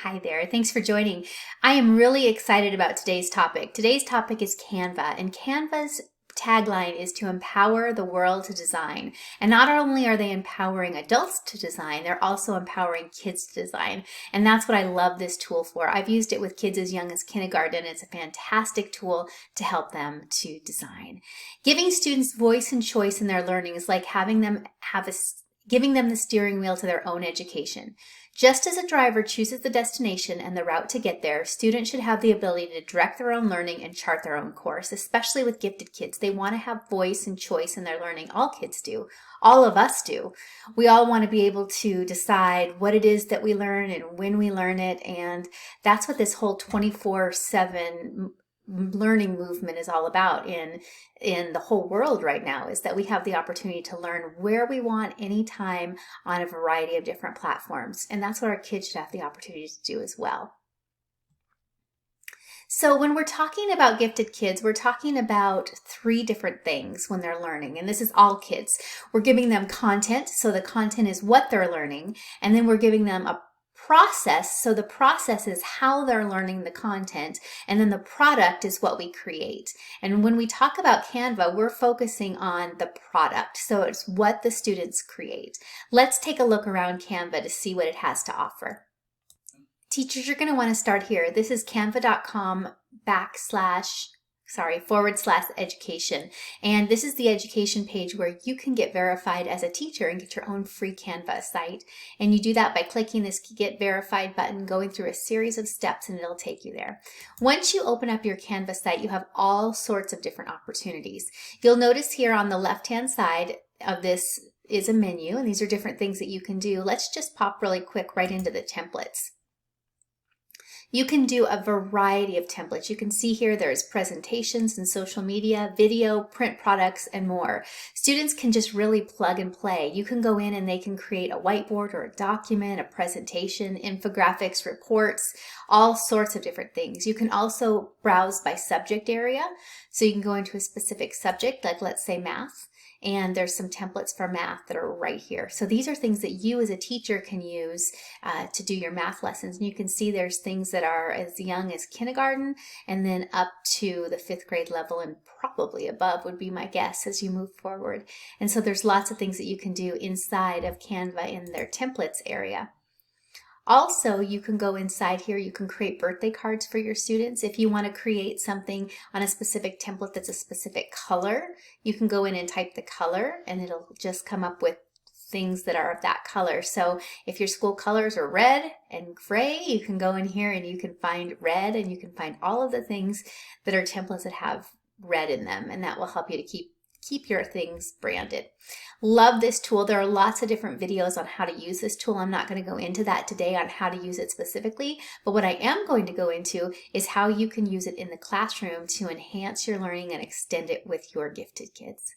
Hi there. Thanks for joining. I am really excited about today's topic. Today's topic is Canva, and Canva's tagline is to empower the world to design. And not only are they empowering adults to design, they're also empowering kids to design. And that's what I love this tool for. I've used it with kids as young as kindergarten. It's a fantastic tool to help them to design. Giving students voice and choice in their learning is like giving them the steering wheel to their own education. Just as a driver chooses the destination and the route to get there, students should have the ability to direct their own learning and chart their own course, especially with gifted kids. They want to have voice and choice in their learning. All kids do. All of us do. We all want to be able to decide what it is that we learn and when we learn it, and that's what this whole 24/7 learning movement is all about in the whole world right now, is that we have the opportunity to learn where we want anytime on a variety of different platforms. And that's what our kids should have the opportunity to do as well. So when we're talking about gifted kids, we're talking about three different things when they're learning. And this is all kids. We're giving them content. So the content is what they're learning. And then we're giving them a process. So the process is how they're learning the content, and then the product is what we create. And when we talk about Canva, we're focusing on the product. So it's what the students create. Let's take a look around Canva to see what it has to offer. Teachers, you're going to want to start here. This is canva.com//education. And this is the education page where you can get verified as a teacher and get your own free Canva site. And you do that by clicking this Get Verified button, going through a series of steps, and it'll take you there. Once you open up your Canva site, you have all sorts of different opportunities. You'll notice here on the left-hand side of this is a menu, and these are different things that you can do. Let's just pop really quick right into the templates. You can do a variety of templates. You can see here there's presentations and social media, video, print products, and more. Students can just really plug and play. You can go in and they can create a whiteboard or a document, a presentation, infographics, reports, all sorts of different things. You can also browse by subject area. So you can go into a specific subject, like let's say math. And there's some templates for math that are right here. So these are things that you as a teacher can use to do your math lessons. And you can see there's things that are as young as kindergarten and then up to the 5th grade level, and probably above would be my guess as you move forward. And so there's lots of things that you can do inside of Canva in their templates area. Also, you can go inside here, you can create birthday cards for your students. If you want to create something on a specific template that's a specific color, you can go in and type the color and it'll just come up with things that are of that color. So if your school colors are red and gray, you can go in here and you can find red, and you can find all of the things that are templates that have red in them, and that will help you to keep your things branded. Love this tool. There are lots of different videos on how to use this tool. I'm not going to go into that today on how to use it specifically, but what I am going to go into is how you can use it in the classroom to enhance your learning and extend it with your gifted kids.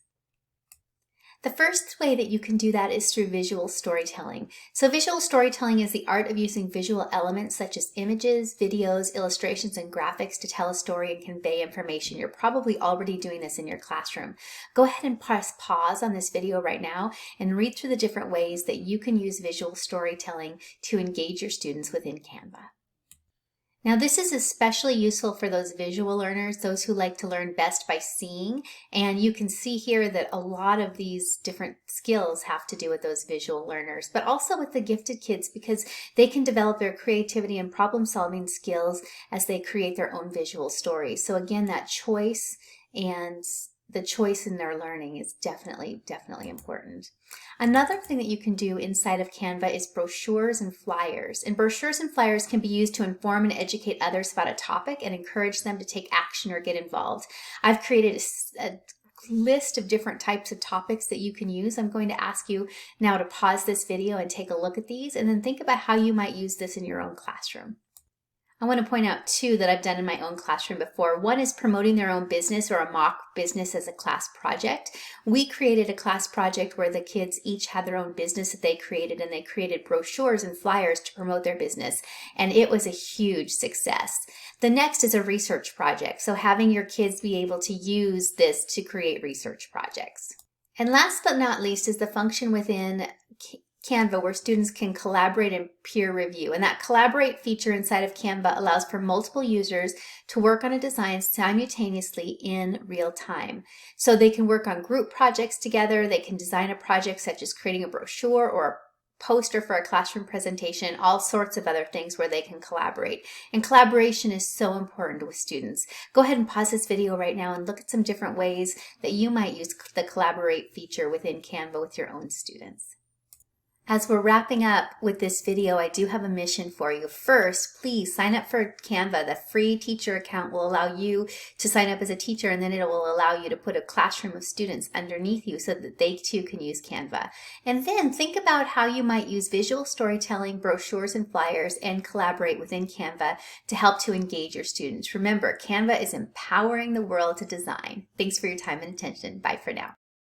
The first way that you can do that is through visual storytelling. So visual storytelling is the art of using visual elements such as images, videos, illustrations, and graphics to tell a story and convey information. You're probably already doing this in your classroom. Go ahead and press pause on this video right now and read through the different ways that you can use visual storytelling to engage your students within Canva. Now, this is especially useful for those visual learners, those who like to learn best by seeing. And you can see here that a lot of these different skills have to do with those visual learners, but also with the gifted kids, because they can develop their creativity and problem-solving skills as they create their own visual stories. So again, that choice and the choice in their learning is definitely important. Another thing that you can do inside of Canva is brochures and flyers. And brochures and flyers can be used to inform and educate others about a topic and encourage them to take action or get involved. I've created a list of different types of topics that you can use. I'm going to ask you now to pause this video and take a look at these, and then think about how you might use this in your own classroom. I want to point out two that I've done in my own classroom before. One is promoting their own business or a mock business as a class project. We created a class project where the kids each had their own business that they created, and they created brochures and flyers to promote their business, and it was a huge success. The next is a research project, so having your kids be able to use this to create research projects. And last but not least is the function within Canva, where students can collaborate and peer review. And that collaborate feature inside of Canva allows for multiple users to work on a design simultaneously in real time. So they can work on group projects together. They can design a project such as creating a brochure or a poster for a classroom presentation, all sorts of other things where they can collaborate. And collaboration is so important with students. Go ahead and pause this video right now and look at some different ways that you might use the collaborate feature within Canva with your own students. As we're wrapping up with this video, I do have a mission for you. First, please sign up for Canva. The free teacher account will allow you to sign up as a teacher, and then it will allow you to put a classroom of students underneath you so that they too can use Canva. And then think about how you might use visual storytelling, brochures and flyers, and collaborate within Canva to help to engage your students. Remember, Canva is empowering the world to design. Thanks for your time and attention. Bye for now.